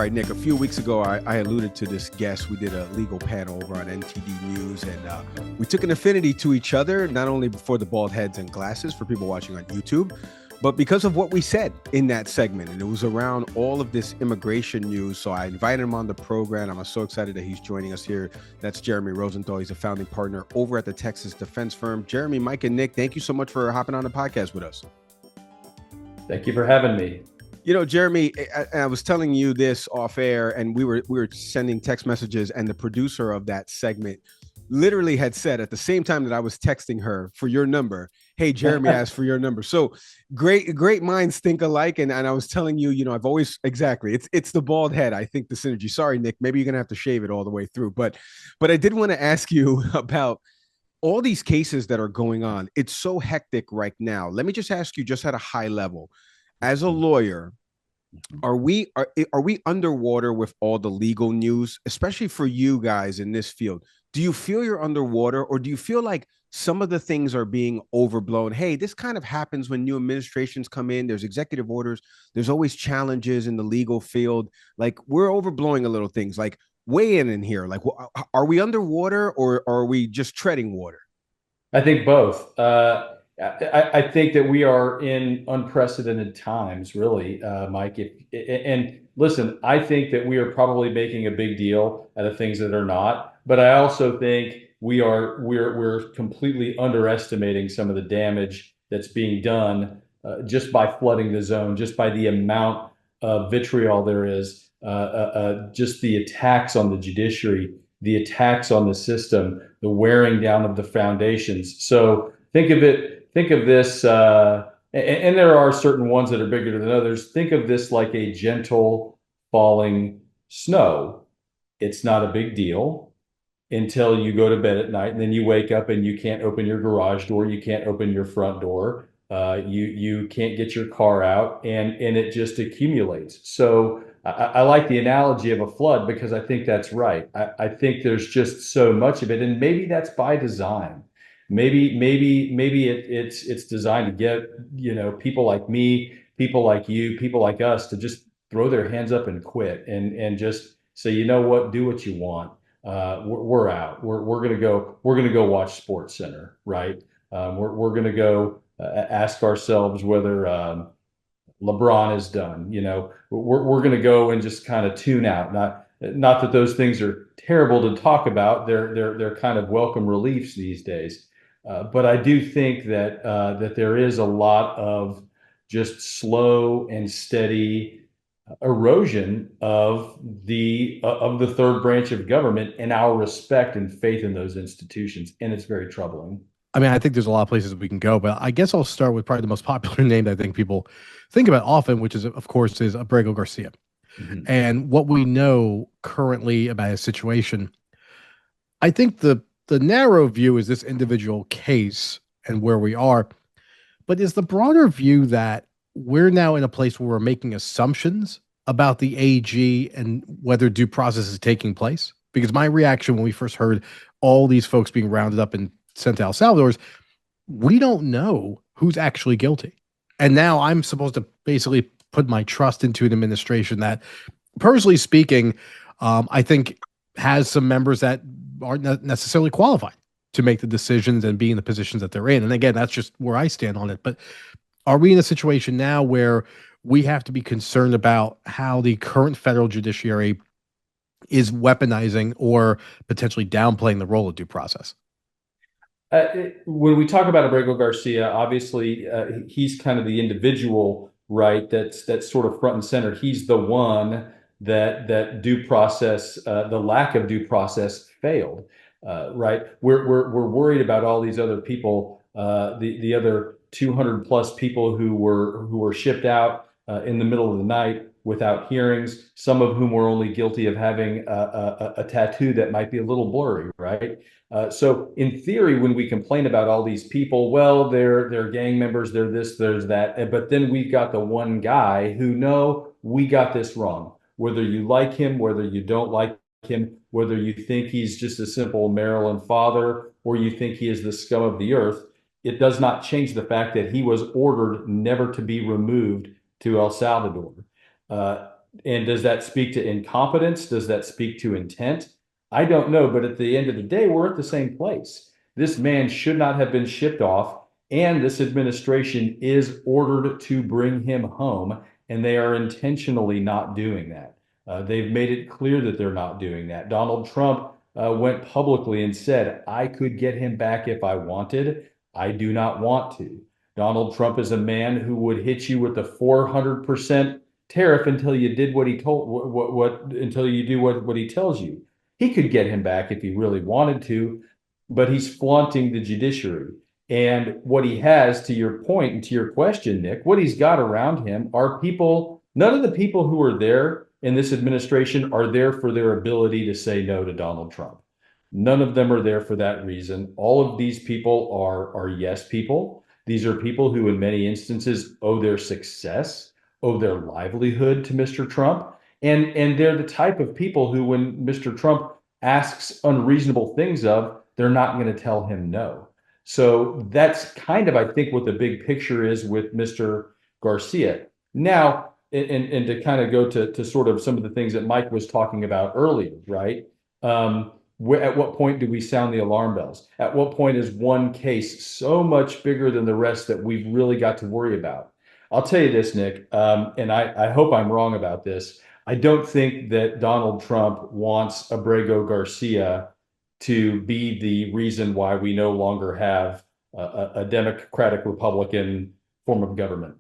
right, Nick, a few weeks ago, I alluded to this guest. We did a legal panel over on NTD News, and we took an affinity to each other, not only for the bald heads and glasses for people watching on YouTube, but because of what we said in that segment. And it was around all of this immigration news. So I invited him on the program. I'm so excited that he's joining us here. That's Jeremy Rosenthal. He's a founding partner over at the Texas defense firm. Jeremy, Mike, and Nick, thank you so much for hopping on the podcast with us. Thank you for having me. You know, Jeremy, I was telling you this off air, and we were sending text messages, and the producer of that segment literally had said at the same time that I was texting her for your number, hey, Jeremy asked for your number. So great minds think alike. And I was telling you, I've always, exactly, it's the bald head. I think the synergy. Sorry, Nick, maybe you're going to have to shave it all the way through. But I did want to ask you about all these cases that are going on. It's so hectic right now. Let me just ask you, just at a high level, as a lawyer, are we underwater with all the legal news, especially for you guys in this field? Do you feel you're underwater, or do you feel like some of the things are being overblown? Hey, this kind of happens when new administrations come in. There's executive orders. There's always challenges in the legal field. Like, we're overblowing a little things. Like, weigh in here. Like, are we underwater, or are we just treading water? I think both. I think that we are in unprecedented times, really, Mike. And listen, I think that we are probably making a big deal out of things that are not. But I also think we're completely underestimating some of the damage that's being done just by flooding the zone, just by the amount of vitriol there is, just the attacks on the judiciary, the attacks on the system, the wearing down of the foundations. So think of this, and there are certain ones that are bigger than others. Think of this like a gentle falling snow. It's not a big deal until you go to bed at night, and then you wake up and you can't open your garage door, you can't open your front door, you can't get your car out, and it just accumulates. So I like the analogy of a flood, because I think that's right. I think there's just so much of it, and maybe that's by design. Maybe it's designed to get people like me, people like you, people like us to just throw their hands up and quit, and just say, you know what, do what you want. We're out. We're gonna go watch Sports Center, right? We're gonna go ask ourselves whether LeBron is done. We're gonna go and just kind of tune out. Not that those things are terrible to talk about. They're kind of welcome reliefs these days. But I do think that there is a lot of just slow and steady erosion of the third branch of government and our respect and faith in those institutions, and it's very troubling. I mean, I think there's a lot of places we can go, but I guess I'll start with probably the most popular name that I think people think about often, which is, of course, is Abrego Garcia. Mm-hmm. And what we know currently about his situation. I think the narrow view is this individual case and where we are, but is the broader view that we're now in a place where we're making assumptions about the AG and whether due process is taking place? Because my reaction when we first heard all these folks being rounded up and sent to El Salvador is, we don't know who's actually guilty. And now I'm supposed to basically put my trust into an administration that, personally speaking, I think has some members that aren't necessarily qualified to make the decisions and be in the positions that they're in. And again, that's just where I stand on it. But are we in a situation now where we have to be concerned about how the current federal judiciary is weaponizing or potentially downplaying the role of due process? When we talk about Abrego Garcia, obviously he's kind of the individual, right? That's sort of front and center. He's the one that due process, the lack of due process failed, right? We're worried about all these other people, the other 200 plus people who were shipped out in the middle of the night without hearings, some of whom were only guilty of having a tattoo that might be a little blurry, right? So in theory, when we complain about all these people, well, they're gang members, they're this, there's that. But then we've got the one guy who, no, we got this wrong. Whether you like him, whether you don't like him, whether you think he's just a simple Maryland father, or you think he is the scum of the earth, it does not change the fact that he was ordered never to be removed to El Salvador. And does that speak to incompetence? Does that speak to intent? I don't know. But at the end of the day, we're at the same place. This man should not have been shipped off. And this administration is ordered to bring him home. And they are intentionally not doing that. They've made it clear that they're not doing that. Donald Trump went publicly and said, I could get him back if I wanted. I do not want to. Donald Trump is a man who would hit you with a 400% tariff until you did what he told until you do what he tells you. He could get him back if he really wanted to, but he's flaunting the judiciary. And what he has, to your point and to your question, Nick, what he's got around him are people, none of the people who are there in this administration are there for their ability to say no to Donald Trump. None of them are there for that reason. All of these people are yes people. These are people who, in many instances, owe their success, owe their livelihood to Mr. Trump. And they're the type of people who, when Mr. Trump asks unreasonable things of, they're not going to tell him no. So that's kind of, I think, what the big picture is with Mr. Garcia. Now, and to kind of go to sort of some of the things that Mike was talking about earlier, right? At what point do we sound the alarm bells? At what point is one case so much bigger than the rest that we've really got to worry about? I'll tell you this, Nick, and I hope I'm wrong about this. I don't think that Donald Trump wants Abrego Garcia to be the reason why we no longer have a Democratic Republican form of government.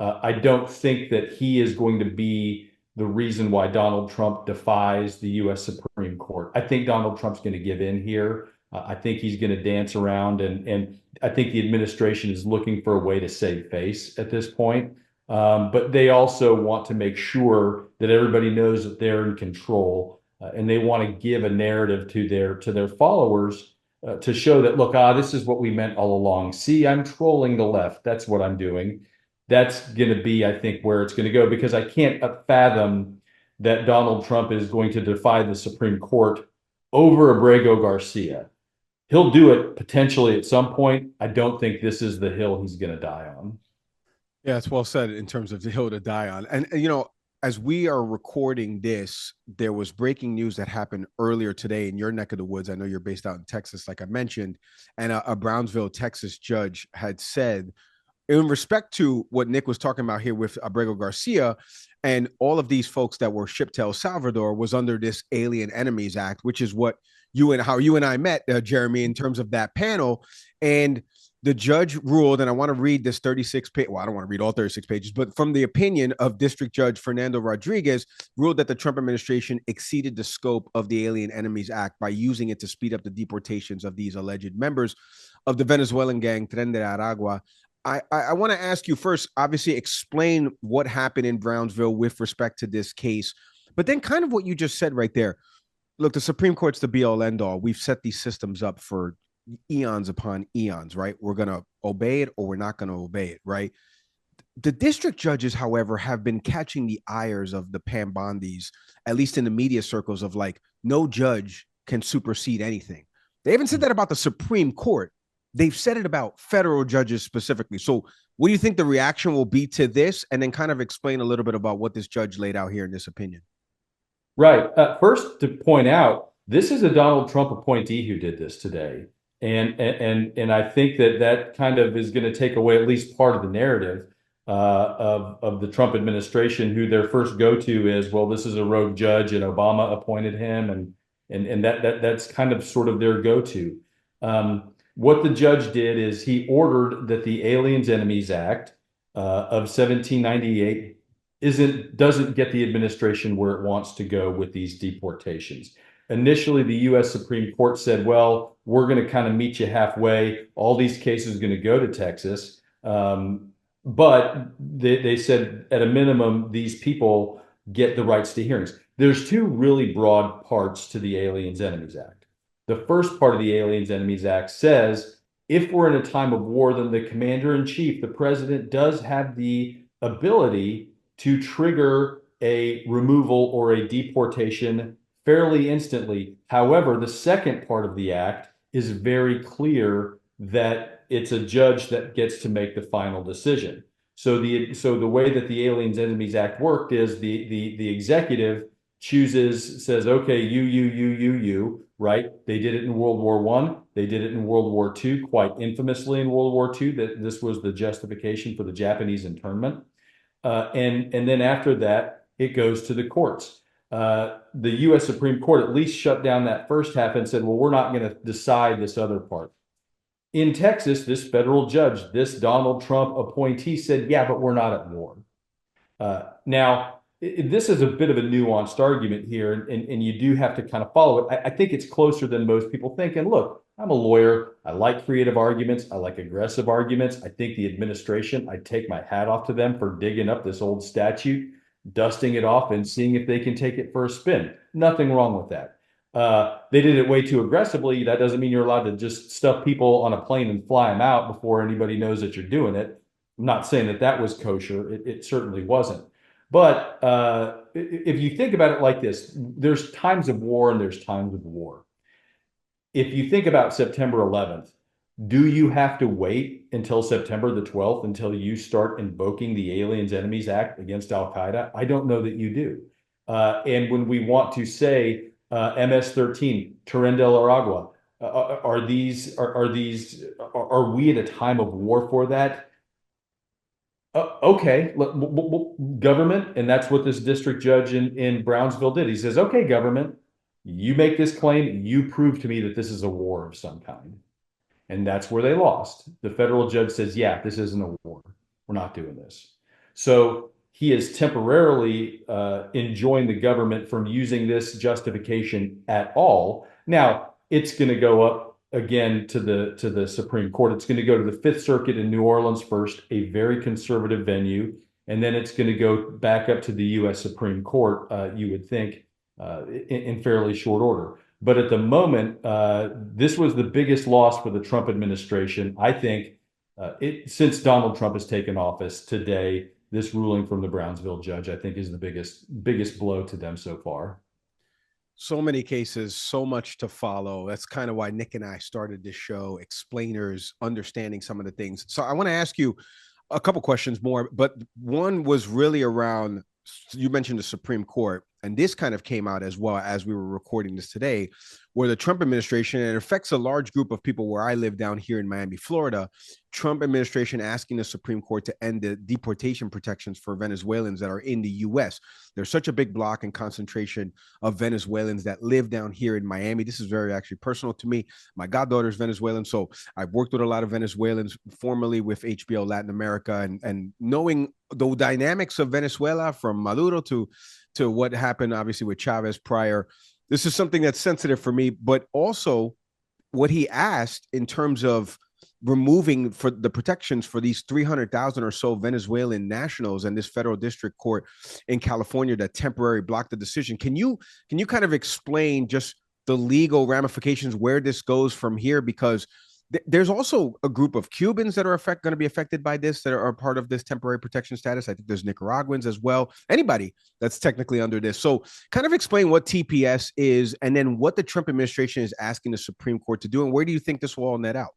I don't think that he is going to be the reason why Donald Trump defies the U.S. Supreme Court. I think Donald Trump's going to give in here. I think he's going to dance around, and I think the administration is looking for a way to save face at this point. But they also want to make sure that everybody knows that they're in control, and they want to give a narrative to their followers to show that, look, this is what we meant all along. See, I'm trolling the left. That's what I'm doing. That's going to be, I think, where it's going to go, because I can't fathom that Donald Trump is going to defy the Supreme Court over Abrego Garcia. He'll do it potentially at some point. I don't think this is the hill he's going to die on. Yeah, it's well said in terms of the hill to die on. And as we are recording this, there was breaking news that happened earlier today in your neck of the woods. I know you're based out in Texas, like I mentioned, and a Brownsville, Texas judge had said, in respect to what Nick was talking about here with Abrego Garcia and all of these folks that were shipped to El Salvador, was under this Alien Enemies Act, which is what how you and I met, Jeremy, in terms of that panel. And the judge ruled, and I want to read this 36 page. Well, I don't want to read all 36 pages, but from the opinion of District Judge Fernando Rodriguez, ruled that the Trump administration exceeded the scope of the Alien Enemies Act by using it to speed up the deportations of these alleged members of the Venezuelan gang Tren de Aragua. I want to ask you first, obviously, explain what happened in Brownsville with respect to this case, but then kind of what you just said right there. Look, the Supreme Court's the be-all, end-all. We've set these systems up for eons upon eons, right? We're going to obey it or we're not going to obey it, right? The district judges, however, have been catching the ires of the Pam Bondis, at least in the media circles, of like, no judge can supersede anything. They haven't said that about the Supreme Court. They've said it about federal judges specifically. So what do you think the reaction will be to this? And then kind of explain a little bit about what this judge laid out here in this opinion. Right. First, to point out, this is a Donald Trump appointee who did this today. And I think that kind of is going to take away at least part of the narrative of the Trump administration, who their first go-to is, well, this is a rogue judge and Obama appointed him. And that's kind of sort of their go-to. What the judge did is he ordered that the Aliens Enemies Act of 1798 doesn't get the administration where it wants to go with these deportations. Initially, the U.S. Supreme Court said, well, we're going to kind of meet you halfway. All these cases are going to go to Texas. But they said, at a minimum, these people get the rights to hearings. There's two really broad parts to the Aliens Enemies Act. The first part of the Aliens Enemies Act says, if we're in a time of war, then the commander-in-chief, the president, does have the ability to trigger a removal or a deportation fairly instantly. However, the second part of the act is very clear that it's a judge that gets to make the final decision. So the way that the Aliens Enemies Act worked is the executive says, okay, you, right? They did it in World War I. They did it in World War II, quite infamously in World War II, that this was the justification for the Japanese internment. And then after that, it goes to the courts. The U.S. Supreme Court at least shut down that first half and said, well, we're not going to decide this other part. In Texas, this federal judge, this Donald Trump appointee said, yeah, but we're not at war. Now, this is a bit of a nuanced argument here, and you do have to kind of follow it. I think it's closer than most people think. And look, I'm a lawyer. I like creative arguments. I like aggressive arguments. I think the administration, I take my hat off to them for digging up this old statute, dusting it off, and seeing if they can take it for a spin. Nothing wrong with that. They did it way too aggressively. That doesn't mean you're allowed to just stuff people on a plane and fly them out before anybody knows that you're doing it. I'm not saying that that was kosher. It certainly wasn't. But if you think about it like this, there's times of war and there's times of war. If you think about September 11th, do you have to wait until September the 12th until you start invoking the Aliens Enemies Act against Al Qaeda? I don't know that you do. And when we want to say MS-13, Tren de Aragua, are we at a time of war for that? Okay, government, and that's what this district judge in Brownsville did. He says, okay, government, you make this claim, you prove to me that this is a war of some kind. And that's where they lost. The federal judge says, yeah, this isn't a war. We're not doing this. So he is temporarily enjoined the government from using this justification at all. Now, it's going to go up again to the Supreme Court. It's going to go to the Fifth Circuit in New Orleans first, a very conservative venue, and then it's going to go back up to the U.S. Supreme Court, you would think, in fairly short order. But at the moment, this was the biggest loss for the Trump administration. I think since Donald Trump has taken office today, this ruling from the Brownsville judge, I think, is the biggest blow to them so far. So many cases, so much to follow. That's kind of why Nick and I started this show, explainers, understanding some of the things. So I want to ask you a couple questions more, but one was really around, you mentioned the Supreme Court, and this kind of came out as well as we were recording this today, where the Trump administration, and it affects a large group of people where I live down here in Miami, Florida, Trump administration asking the Supreme Court to end the deportation protections for Venezuelans that are in the U.S. There's such a big block and concentration of Venezuelans that live down here in Miami. This is very actually personal to me. My goddaughter is Venezuelan, so I've worked with a lot of Venezuelans, formerly with HBO Latin America, and knowing the dynamics of Venezuela from Maduro to what happened, obviously, with Chavez prior. This is something that's sensitive for me, but also what he asked in terms of removing for the protections for these 300,000 or so Venezuelan nationals and this federal district court in California that temporarily blocked the decision. Can you kind of explain just the legal ramifications where this goes from here? Because there's also a group of Cubans that are going to be affected by this, that are part of this temporary protection status. I think there's Nicaraguans as well. Anybody that's technically under this. So kind of explain what TPS is and then what the Trump administration is asking the Supreme Court to do. And where do you think this will all net out?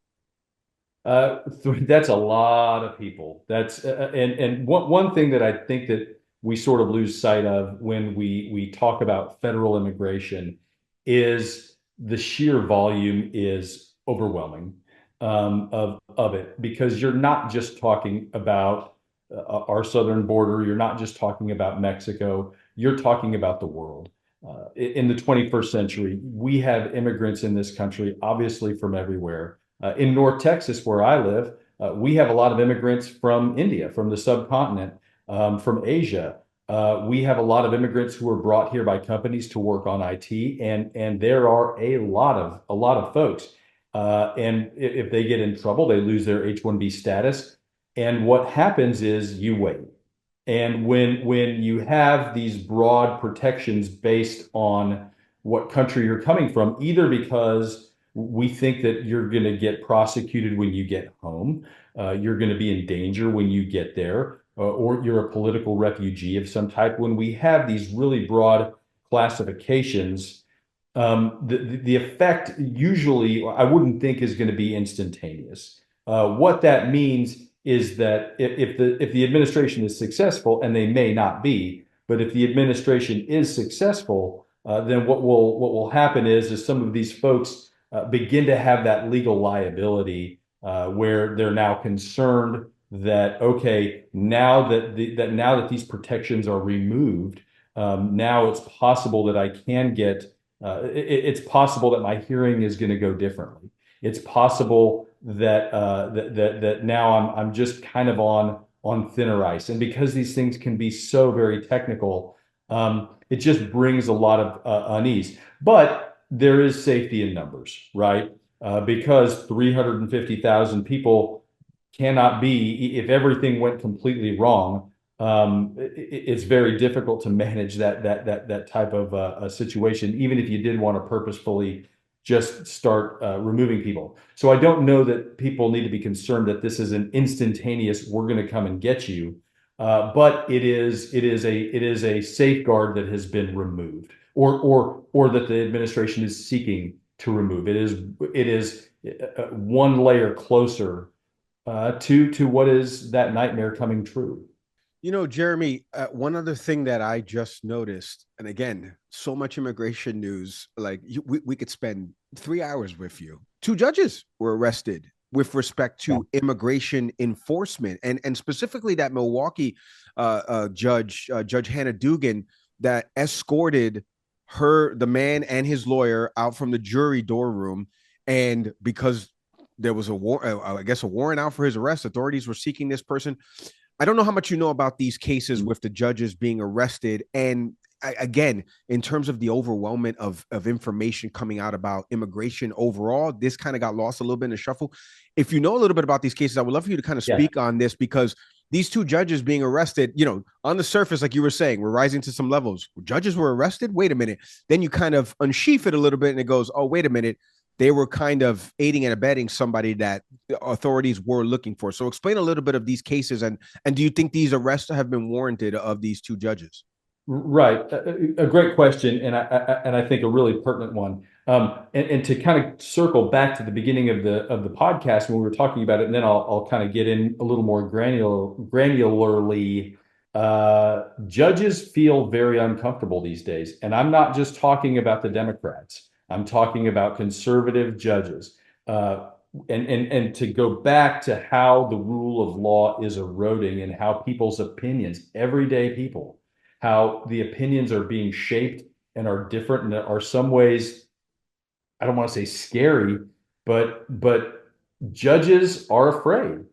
That's a lot of people. That's and one thing that I think that we sort of lose sight of when we talk about federal immigration is the sheer volume is overwhelming of it, because you're not just talking about our southern border. You're not just talking about Mexico. You're talking about the world. In the 21st century, we have immigrants in this country, obviously from everywhere. In North Texas, where I live, we have a lot of immigrants from India, from the subcontinent, from Asia. We have a lot of immigrants who are brought here by companies to work on IT, and there are a lot of folks. And if they get in trouble, they lose their H-1B status. And what happens is you wait. And when you have these broad protections based on what country you're coming from, either because we think that you're going to get prosecuted when you get home, you're going to be in danger when you get there, or you're a political refugee of some type, when we have these really broad classifications, the effect usually, I wouldn't think, is going to be instantaneous. What that means is that if the administration is successful, and they may not be, but if the administration is successful, then what will happen is some of these folks begin to have that legal liability, where they're now concerned that, okay, now that these protections are removed, now it's possible that I can get, it's possible that my hearing is going to go differently. It's possible that that now I'm just kind of on thinner ice, and because these things can be so very technical, it just brings a lot of unease. But there is safety in numbers, right? Because 350,000 people cannot be, if everything went completely wrong, it's very difficult to manage that type of a situation, even if you did want to purposefully just start removing people. So I don't know that people need to be concerned that this is an instantaneous, we're going to come and get you. But it is a safeguard that has been removed, or that the administration is seeking to remove. It is one layer closer to what is that nightmare coming true. You know, Jeremy, one other thing that I just noticed, and again, so much immigration news, like we could spend 3 hours with you. Two judges were arrested with respect to immigration enforcement, and specifically that Milwaukee Judge Hannah Dugan, that escorted the man and his lawyer out from the jury door room, and because there was I guess a warrant out for his arrest, authorities were seeking this person. I don't know how much you know about these cases with the judges being arrested. And again, in terms of the overwhelmment of information coming out about immigration overall, this kind of got lost a little bit in the shuffle. If you know a little bit about these cases, I would love for you to kind of speak on this, because these two judges being arrested, you know, on the surface, like you were saying, we're rising to some levels. Judges were arrested. Wait a minute. Then you kind of unsheath it a little bit and it goes, oh, wait a minute. They were kind of aiding and abetting somebody that the authorities were looking for. So explain a little bit of these cases, and do you think these arrests have been warranted of these two judges? Right, a great question, and I think a really pertinent one. And to kind of circle back to the beginning of the podcast when we were talking about it, and then I'll kind of get in a little more granularly. Judges feel very uncomfortable these days, and I'm not just talking about the Democrats. I'm talking about conservative judges. And to go back to how the rule of law is eroding, and how people's opinions, everyday people, how the opinions are being shaped and are different, and are some ways, I don't want to say scary, but judges are afraid.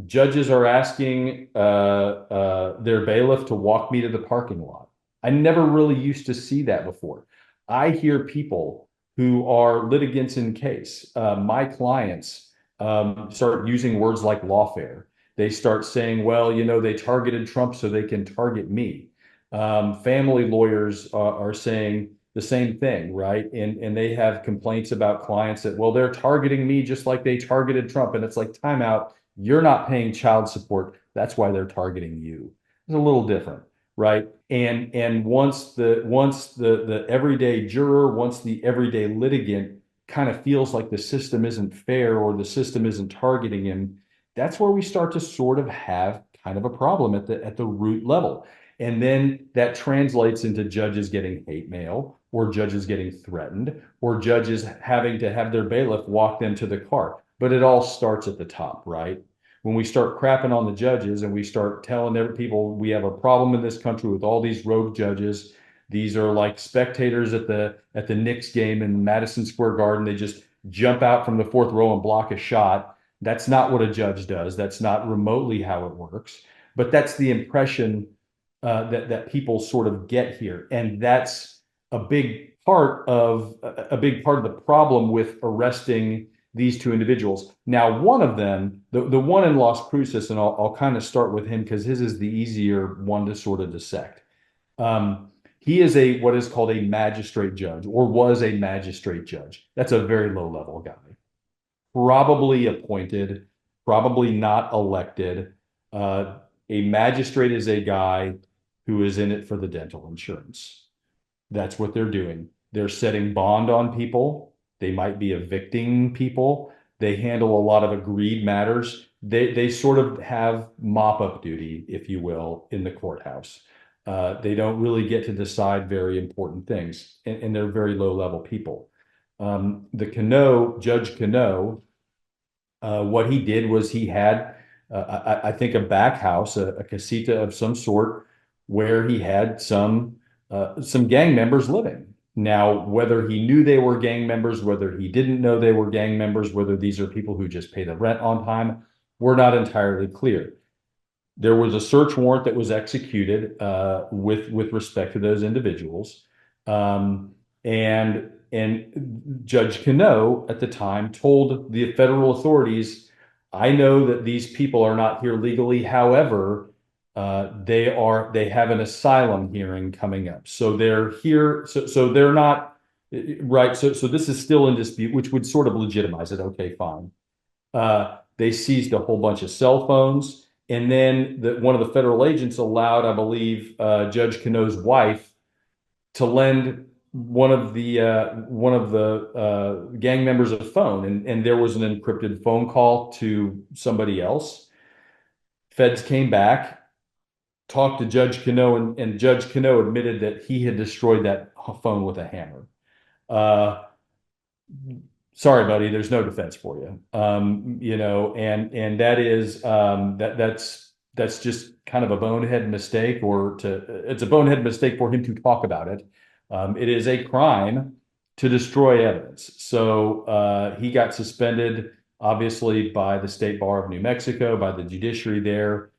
Judges are asking their bailiff to walk me to the parking lot. I never really used to see that before. I hear people who are litigants in case, my clients, start using words like lawfare. They start saying, well, you know, they targeted Trump so they can target me. Family lawyers are saying the same thing, right? And they have complaints about clients that, well, they're targeting me just like they targeted Trump. And it's like, time out. You're not paying child support. That's why they're targeting you. It's a little different, right? And once the everyday juror, once the everyday litigant kind of feels like the system isn't fair, or the system isn't targeting him, that's where we start to sort of have kind of a problem at the root level. And then that translates into judges getting hate mail, or judges getting threatened, or judges having to have their bailiff walk them to the car. But it all starts at the top, right? When we start crapping on the judges, and we start telling people we have a problem in this country with all these rogue judges. These are like spectators at the Knicks game in Madison Square Garden. They just jump out from the fourth row and block a shot. That's not what a judge does. That's not remotely how it works. But that's the impression that people sort of get here, and that's a big part of the problem with arresting these two individuals. Now, one of them, the one in Las Cruces, and I'll kind of start with him because his is the easier one to sort of dissect. He is what is called a magistrate judge, or was a magistrate judge. That's a very low level guy, probably appointed, probably not elected. A magistrate is a guy who is in it for the dental insurance. That's what they're doing. They're setting bond on people. They might be evicting people. They handle a lot of agreed matters. they sort of have mop-up duty, if you will, in the courthouse. They don't really get to decide very important things, and they're very low-level people. Judge Cano, what he did was he had, I think, a back house, a casita of some sort, where he had some gang members living. Now, whether he knew they were gang members, whether he didn't know they were gang members, whether these are people who just pay the rent on time, we're not entirely clear. There was a search warrant that was executed with respect to those individuals, and Judge Cano at the time told the federal authorities, "I know that these people are not here legally. However, they have an asylum hearing coming up, so they're here. So they're not right. So this is still in dispute, which would sort of legitimize it. Okay, fine. They seized a whole bunch of cell phones." And then one of the federal agents allowed, I believe, Judge Cano's wife to lend one of the gang members a phone, and there was an encrypted phone call to somebody else. Feds came back, talked to Judge Cano, and Judge Cano admitted that he had destroyed that phone with a hammer. Sorry, buddy, there's no defense for you. And that is that's just kind of a bonehead mistake, it's a bonehead mistake for him to talk about it. It is a crime to destroy evidence. So he got suspended, obviously, by the State Bar of New Mexico, by the judiciary there.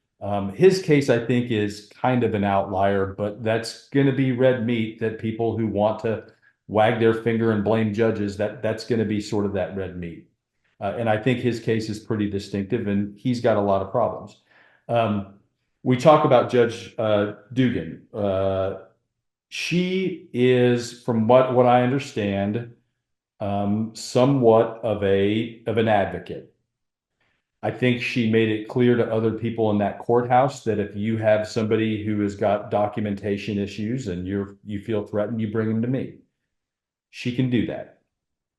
His case, I think, is kind of an outlier, but that's going to be red meat that people who want to wag their finger and blame judges, that's going to be sort of that red meat. And I think his case is pretty distinctive, and he's got a lot of problems. We talk about Judge Dugan. She is, from what I understand, somewhat of an advocate. I think she made it clear to other people in that courthouse that if you have somebody who has got documentation issues and you feel threatened, you bring them to me. She can do that.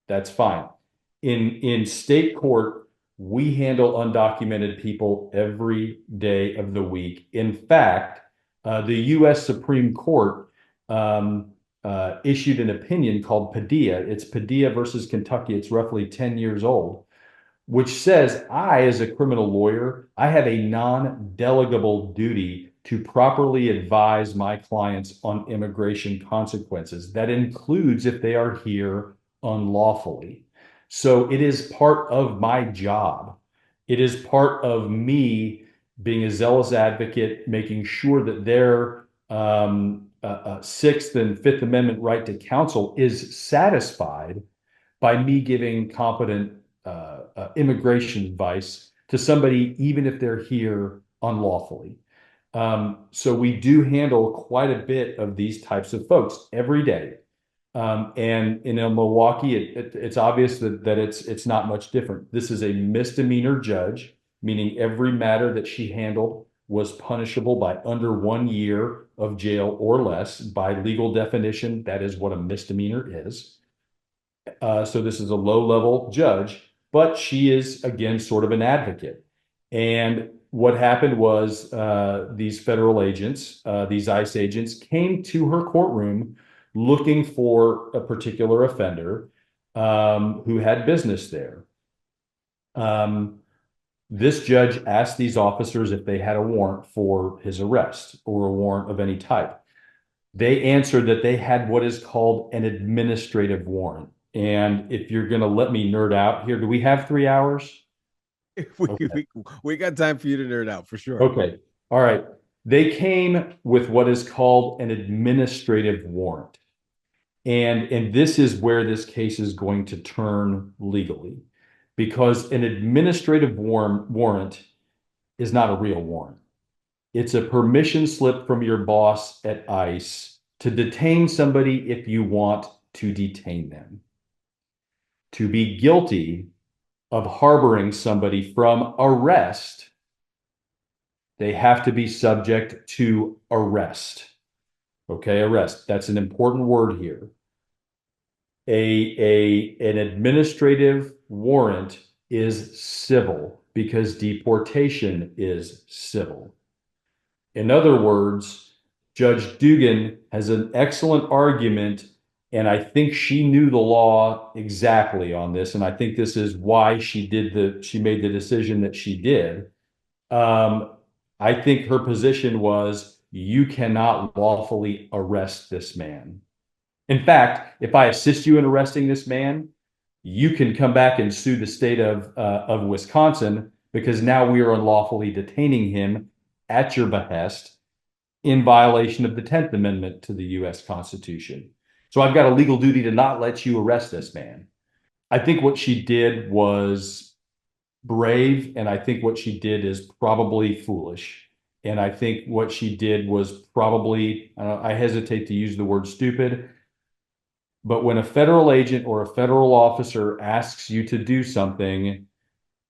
That's fine. In state court, we handle undocumented people every day of the week. In fact, the U.S. Supreme Court issued an opinion called Padilla. It's Padilla versus Kentucky. It's roughly 10 years old, which says I, as a criminal lawyer, I have a non-delegable duty to properly advise my clients on immigration consequences. That includes if they are here unlawfully. So it is part of my job. It is part of me being a zealous advocate, making sure that their Sixth and Fifth Amendment right to counsel is satisfied by me giving competent immigration advice to somebody, even if they're here unlawfully. So we do handle quite a bit of these types of folks every day. And in Milwaukee, it's obvious that it's not much different. This is a misdemeanor judge, meaning every matter that she handled was punishable by under 1 year of jail or less. By legal definition, that is what a misdemeanor is. So this is a low-level judge, but she is, again, sort of an advocate. And what happened was these federal agents, these ICE agents, came to her courtroom looking for a particular offender who had business there. This judge asked these officers if they had a warrant for his arrest or a warrant of any type. They answered that they had what is called an administrative warrant. And if you're going to let me nerd out here, do we have 3 hours? We got time for you to nerd out for sure. Okay. All right. They came with what is called an administrative warrant. And this is where this case is going to turn legally, because an administrative warrant is not a real warrant. It's a permission slip from your boss at ICE to detain somebody if you want to detain them. To be guilty of harboring somebody from arrest, they have to be subject to arrest. Okay, arrest. That's an important word here. An administrative warrant is civil because deportation is civil. In other words, Judge Dugan has an excellent argument, and I think she knew the law exactly on this, and I think this is why she made the decision that she did. I think her position was, you cannot lawfully arrest this man. In fact, if I assist you in arresting this man, you can come back and sue the state of Wisconsin, because now we are unlawfully detaining him at your behest in violation of the 10th Amendment to the U.S. Constitution. So I've got a legal duty to not let you arrest this man. I think what she did was brave, and I think what she did is probably foolish. And I think what she did was probably, I hesitate to use the word stupid, but when a federal agent or a federal officer asks you to do something,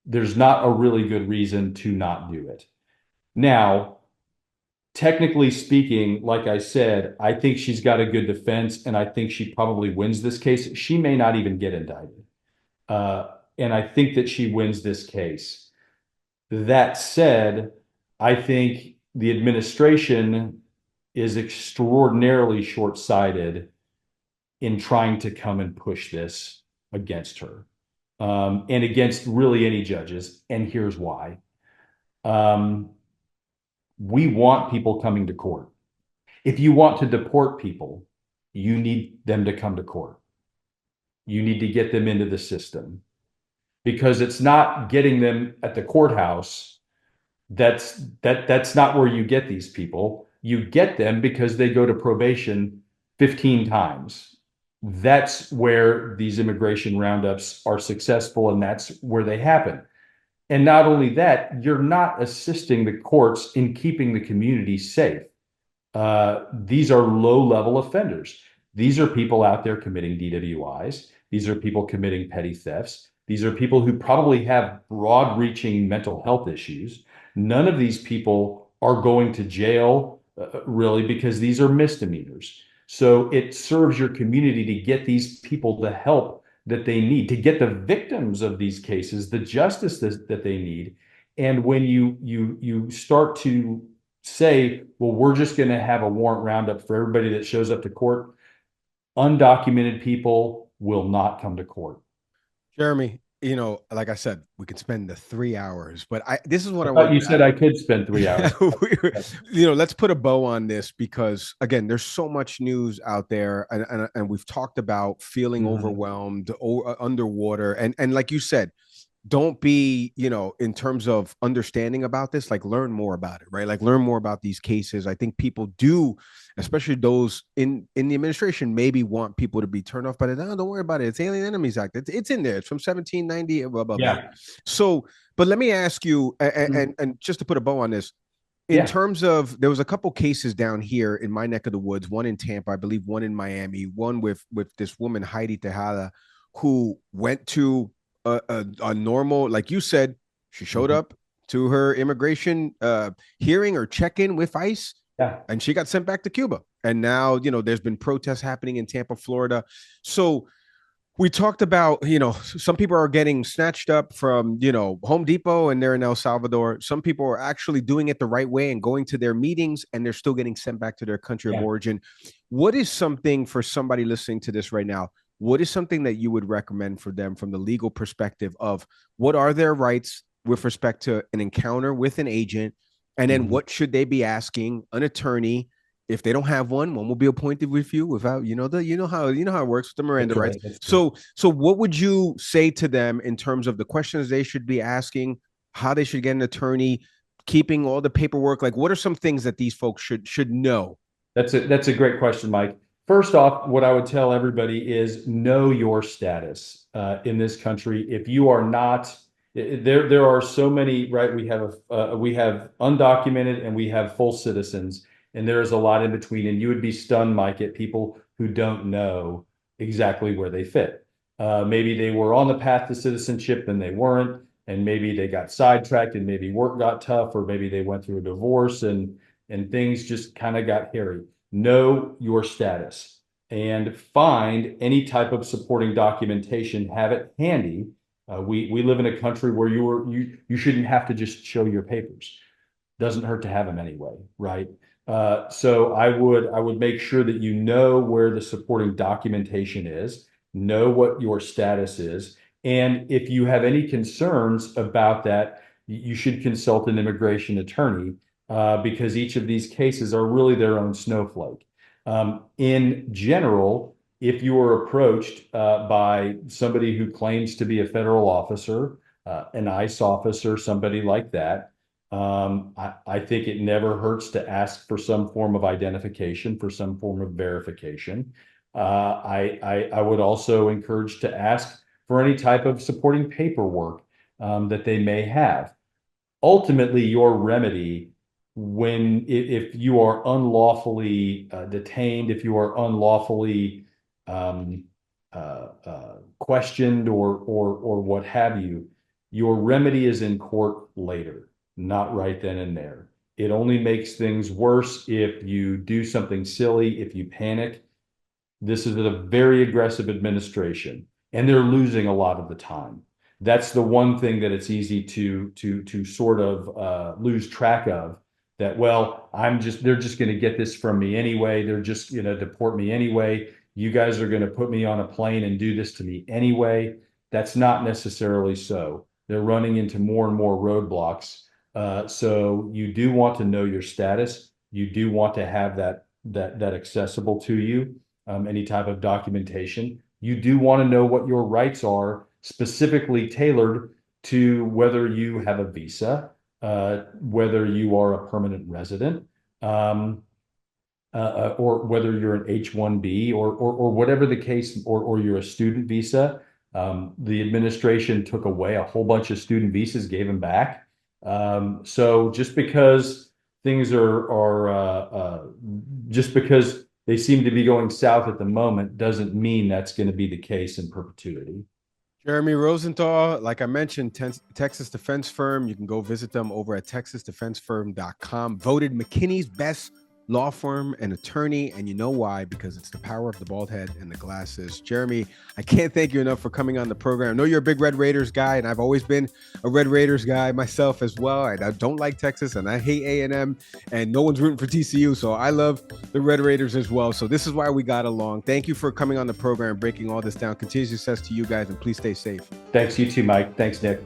there's not a really good reason to not do it. Now, technically speaking, like I said, I think she's got a good defense, and I think she probably wins this case. She may not even get indicted. And I think that she wins this case. That said, I think the administration is extraordinarily short-sighted in trying to come and push this against her, and against really any judges. And here's why. We want people coming to court. If you want to deport people, you need them to come to court. You need to get them into the system, because it's not getting them at the courthouse. That's not where you get these people. You get them because they go to probation 15 times. That's where these immigration roundups are successful, and that's where they happen. And not only that, you're not assisting the courts in keeping the community safe. These are low-level offenders. These are people out there committing DWIs. These are people committing petty thefts. These are people who probably have broad-reaching mental health issues. None of these people are going to jail, really, because these are misdemeanors. So it serves your community to get these people the help that they need, to get the victims of these cases the justice that they need. And when you start to say, well, we're just going to have a warrant roundup for everybody that shows up to court, undocumented people will not come to court. Jeremy, like I said, we could spend the 3 hours, but this is what I thought want. You said I could spend 3 hours. Let's put a bow on this, because again, there's so much news out there, and we've talked about feeling overwhelmed or underwater, and like you said, don't be, in terms of understanding about this, like learn more about it, right? Like learn more about these cases. I think people do, especially those in the administration, maybe want people to be turned off by it. No, don't worry about it. It's Alien Enemies Act. It's in there. It's from 1790, blah, blah, blah. So, but let me ask you, and just to put a bow on this, in terms of, there was a couple cases down here in my neck of the woods, one in Tampa, I believe one in Miami, one with this woman, Heidi Tejada, who went to a normal, like you said, she showed up to her immigration hearing or check-in with ICE, and she got sent back to Cuba. And now, there's been protests happening in Tampa, Florida. So we talked about, some people are getting snatched up from, Home Depot, and they're in El Salvador. Some people are actually doing it the right way and going to their meetings, and they're still getting sent back to their country of origin. What is something, for somebody listening to this right now, what is something that you would recommend for them from the legal perspective of what are their rights with respect to an encounter with an agent? And then what should they be asking an attorney? If they don't have one will be appointed with you without, how it works with the Miranda rights. So what would you say to them in terms of the questions they should be asking, how they should get an attorney, keeping all the paperwork? Like, what are some things that these folks should know? That's a great question, Mike. First off, what I would tell everybody is know your status in this country. If you are not, there are so many, right? We have undocumented and we have full citizens, and there's a lot in between. And you would be stunned, Mike, at people who don't know exactly where they fit. Maybe they were on the path to citizenship, then they weren't, and maybe they got sidetracked, and maybe work got tough, or maybe they went through a divorce and things just kind of got hairy. Know your status and find any type of supporting documentation, have it handy, We live in a country where you shouldn't have to just show your papers. Doesn't hurt to have them anyway, right? So I would make sure that you know where the supporting documentation is, know what your status is, and if you have any concerns about that, you should consult an immigration attorney, because each of these cases are really their own snowflake. In general, if you are approached by somebody who claims to be a federal officer, an ICE officer, somebody like that, I think it never hurts to ask for some form of identification, for some form of verification. I would also encourage to ask for any type of supporting paperwork that they may have. Ultimately, your remedy, if you are unlawfully detained, if you are unlawfully questioned or what have you, your remedy is in court later, not right then and there. It only makes things worse if you do something silly, if you panic. This is a very aggressive administration, and they're losing a lot of the time. That's the one thing that it's easy to sort of lose track of. That, well, they're just going to get this from me anyway. They're just going to deport me anyway. You guys are going to put me on a plane and do this to me anyway. That's not necessarily so. They're running into more and more roadblocks. So you do want to know your status. You do want to have that accessible to you, any type of documentation. You do want to know what your rights are, specifically tailored to whether you have a visa, whether you are a permanent resident, or whether you're an H-1B or whatever the case, or you're a student visa. The administration took away a whole bunch of student visas, gave them back. So just because things just because they seem to be going south at the moment doesn't mean that's going to be the case in perpetuity. Jeremy Rosenthal, like I mentioned, Texas defense firm. You can go visit them over at texasdefensefirm.com. Voted McKinney's best law firm and attorney, and you know why? Because it's the power of the bald head and the glasses. Jeremy, I can't thank you enough for coming on the program. I know you're a big Red Raiders guy, and I've always been a Red Raiders guy myself as well. And I don't like Texas, and I hate A&M, and no one's rooting for TCU, so I love the Red Raiders as well. So this is why we got along. Thank you for coming on the program, breaking all this down. Continued success to you guys, and please stay safe. Thanks, you too, Mike. Thanks, Nick.